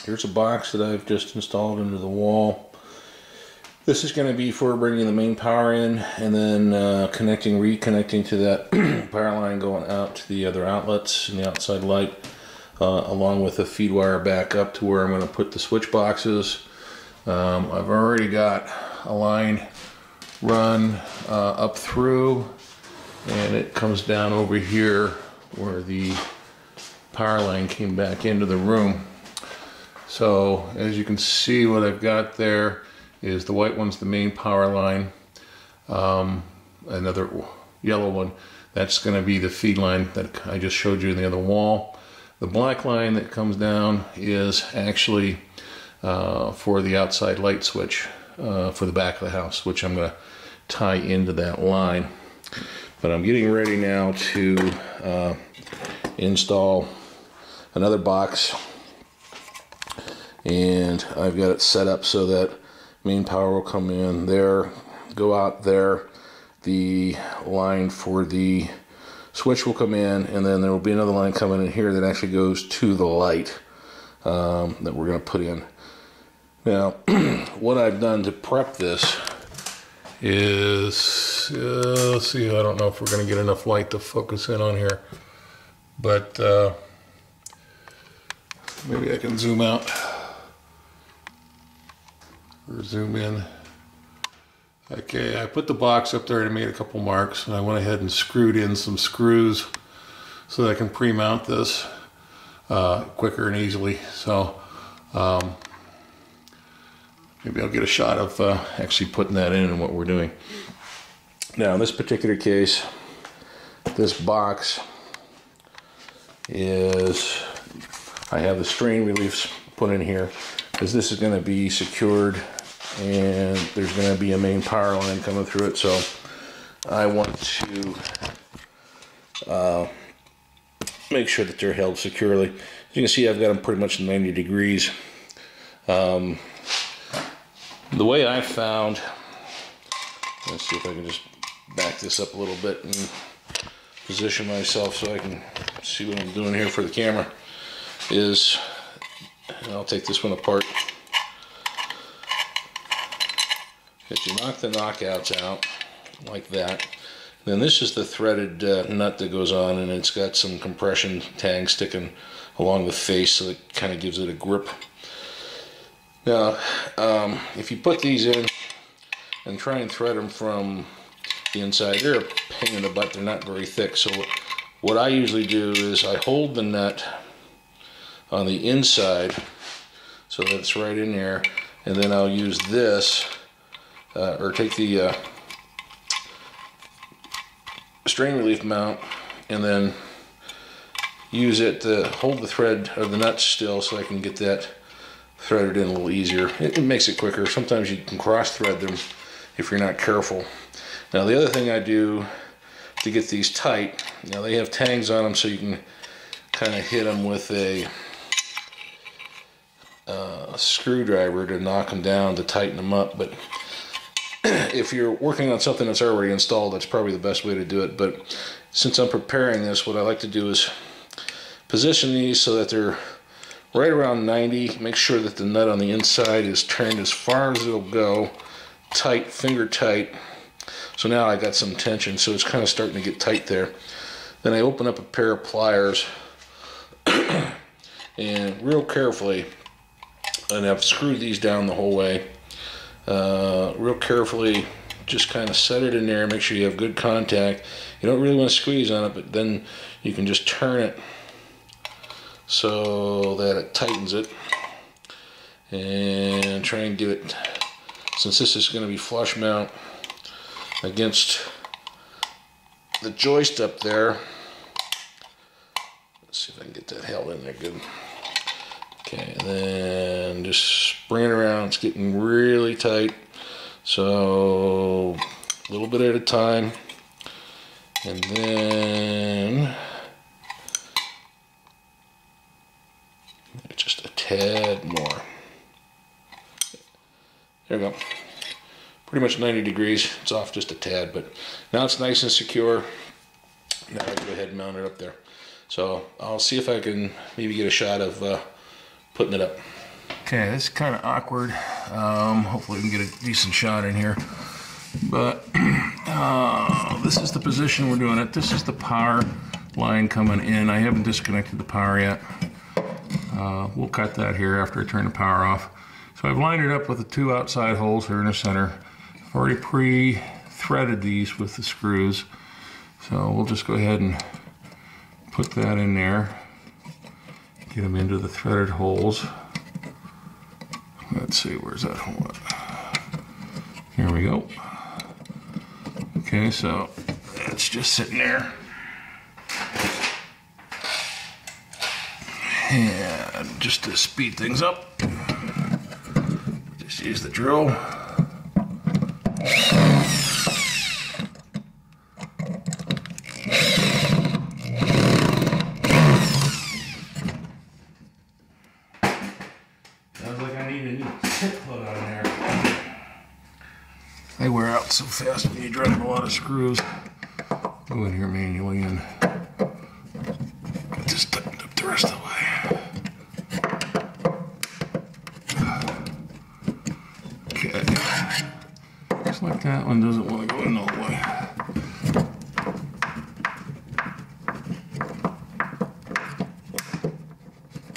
Here's a box that I've just installed into the wall. This is going to be for bringing the main power in and then reconnecting to that power line going out to the other outlets and the outside light, along with a feed wire back up to where I'm going to put the switch boxes. I've already got a line run up through, and it comes down over here where the power line came back into the room. So as you can see, what I've got there is the white one's the main power line. Another yellow one, that's going to be the feed line that I just showed you in the other wall. The black line that comes down is actually for the outside light switch for the back of the house, which I'm going to tie into that line. But I'm getting ready now to install another box, and I've got it set up so that main power will come in there, go out there, the line for the switch will come in, and then there will be another line coming in here that actually goes to the light that we're going to put in. Now, what I've done to prep this is, let's see, I don't know if we're going to get enough light to focus in on here, but maybe I can zoom out or zoom in. Okay, I put the box up there and made a couple marks, and I went ahead and screwed in some screws so that I can pre-mount this quicker and easily. So maybe I'll get a shot of actually putting that in and what we're doing. Now in this particular case, this box is, I have the strain reliefs put in here because this is going to be secured and there's going to be a main power line coming through it, so I want to make sure that they're held securely. As you can see, I've got them pretty much 90 degrees. The way I found, let's see if I can just back this up a little bit and position myself so I can see what I'm doing here for the camera, is, and I'll take this one apart, that you knock the knockouts out like that. Then this is the threaded nut that goes on, and it's got some compression tang sticking along the face, so it kind of gives it a grip. Now, if you put these in and try and thread them from the inside, they're a pain in the butt. They're not very thick. So what I usually do is I hold the nut on the inside so that it's right in there, and then I'll use this, or take the strain relief mount and then use it to hold the thread or the nut still so I can get that threaded in a little easier. It makes it quicker. Sometimes you can cross thread them if you're not careful. Now the other thing I do to get these tight, now they have tangs on them so you can kind of hit them with a screwdriver to knock them down to tighten them up, but if you're working on something that's already installed, that's probably the best way to do it. But since I'm preparing this, what I like to do is position these so that they're right around 90. Make sure that the nut on the inside is turned as far as it'll go, tight, finger tight. So now I got some tension, so it's kind of starting to get tight there. Then I open up a pair of pliers and real carefully, and I've screwed these down the whole way, real carefully just kind of set it in there, make sure you have good contact. You don't really want to squeeze on it, but then you can just turn it so that it tightens it, and try and get it, since this is going to be flush mount against the joist up there. Let's see if I can get that held in there good. Okay, and then just bring it around. It's getting really tight, so a little bit at a time, and then just a tad more. There we go. Pretty much 90 degrees. It's off just a tad, but now it's nice and secure. Now I go ahead and mount it up there. So I'll see if I can maybe get a shot of putting it up. Okay, this is kind of awkward. Hopefully we can get a decent shot in here. But this is the position we're doing it. This is the power line coming in. I haven't disconnected the power yet. We'll cut that here after I turn the power off. So I've lined it up with the 2 outside holes here in the center. I've already pre-threaded these with the screws. So we'll just go ahead and put that in there. Get them into the threaded holes. Let's see, where's that hole at? Here we go. Okay, so it's just sitting there. And just to speed things up, just use the drill. Sounds like I need a new tip put on there. They wear out so fast when you drive a lot of screws. Go in here manually and just tighten up the rest of the way. Okay. Looks like that one doesn't want to go in all the way.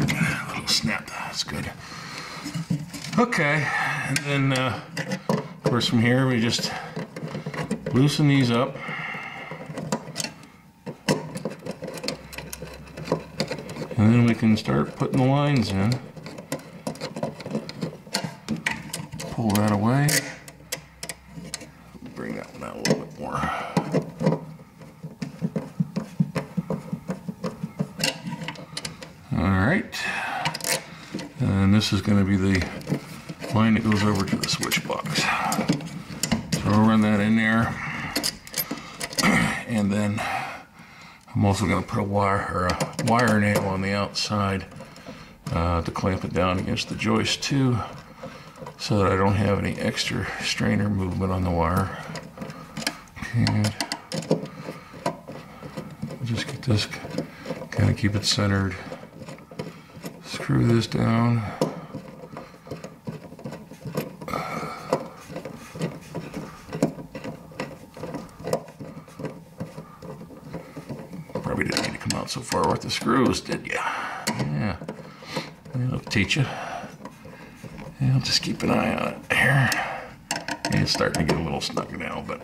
A little snap, that's good. Okay, and then of course from here we just loosen these up. And then we can start putting the lines in. Pull that away. Bring that one out a little bit more. All right. And this is going to be the line that goes over to the switch box. So I'll run that in there. And then I'm also going to put a wire nail on the outside to clamp it down against the joist too, so that I don't have any extra strainer movement on the wire. And just get this, kind of keep it centered. Screw this down. Probably didn't need to come out so far with the screws, did you? Yeah. It'll teach you. Yeah, I'll just keep an eye on it here. And it's starting to get a little snug now, but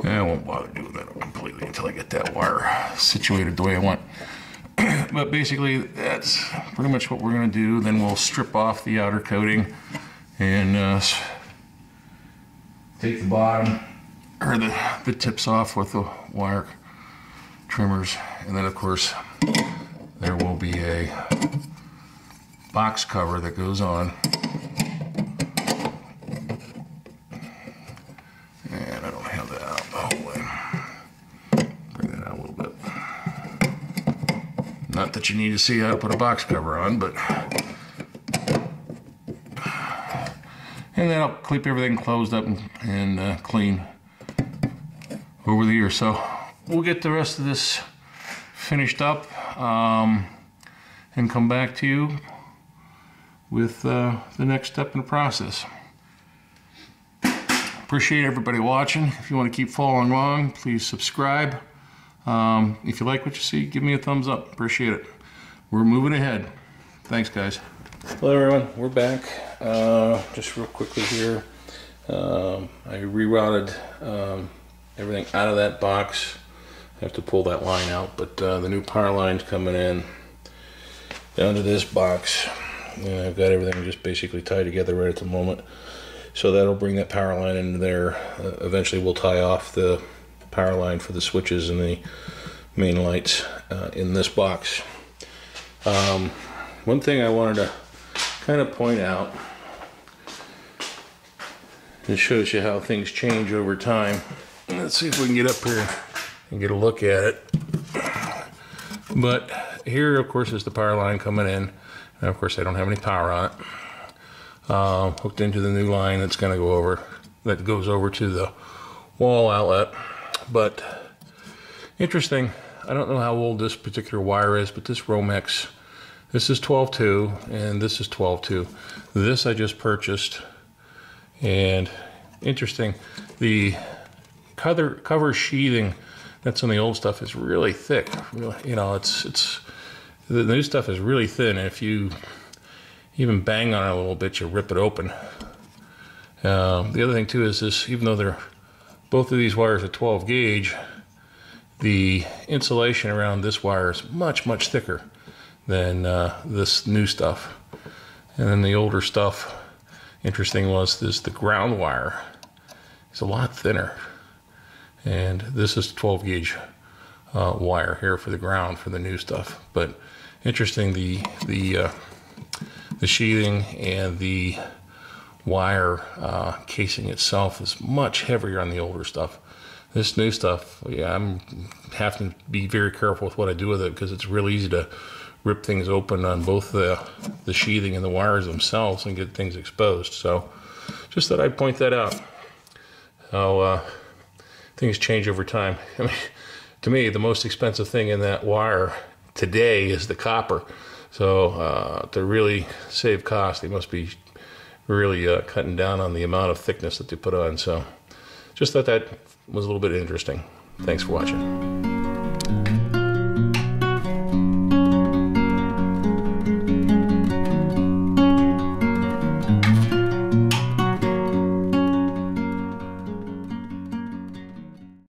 I won't bother doing that completely until I get that wire situated the way I want. But basically, that's pretty much what we're going to do. Then we'll strip off the outer coating and take the bottom, or the tips off with the wire trimmers. And then, of course, there will be a box cover that goes on. And I don't have that out the whole way. Bring that out a little bit. Not that you need to see how to put a box cover on, but... And then I'll keep everything closed up and clean over the year. So we'll get the rest of this finished up and come back to you with the next step in the process. Appreciate everybody watching. If you want to keep following along, please subscribe. If you like what you see, give me a thumbs up. Appreciate it. We're moving ahead. Thanks, guys. Hello, everyone. We're back. Just real quickly here. I rerouted everything out of that box. I have to pull that line out, but the new power line's coming in down to this box. And I've got everything just basically tied together right at the moment. So that'll bring that power line into there. Eventually we'll tie off the power line for the switches and the main lights in this box. One thing I wanted to kind of point out, it shows you how things change over time. Let's see if we can get up here and get a look at it. But here, of course, is the power line coming in. And of course, I don't have any power on it. Hooked into the new line that's going to go over, that goes over to the wall outlet. But interesting, I don't know how old this particular wire is, but this Romex This is 12.2 and this is 12.2. This I just purchased, and interesting, the cover sheathing that's on the old stuff is really thick. Really, you know, it's the new stuff is really thin, and if you even bang on it a little bit, you rip it open. The other thing too is this, even though both of these wires are 12 gauge, the insulation around this wire is much thicker than this new stuff. And then the older stuff, interesting was this, the ground wire is a lot thinner, and this is 12 gauge wire here for the ground for the new stuff. But interesting, the sheathing and the wire casing itself is much heavier on the older stuff. This new stuff, yeah, I'm having to be very careful with what I do with it, because it's real easy to rip things open on both the sheathing and the wires themselves and get things exposed. So just thought I'd point that out, how things change over time. I mean, to me, the most expensive thing in that wire today is the copper. So to really save cost, they must be really cutting down on the amount of thickness that they put on. So just thought that was a little bit interesting. Thanks for watching.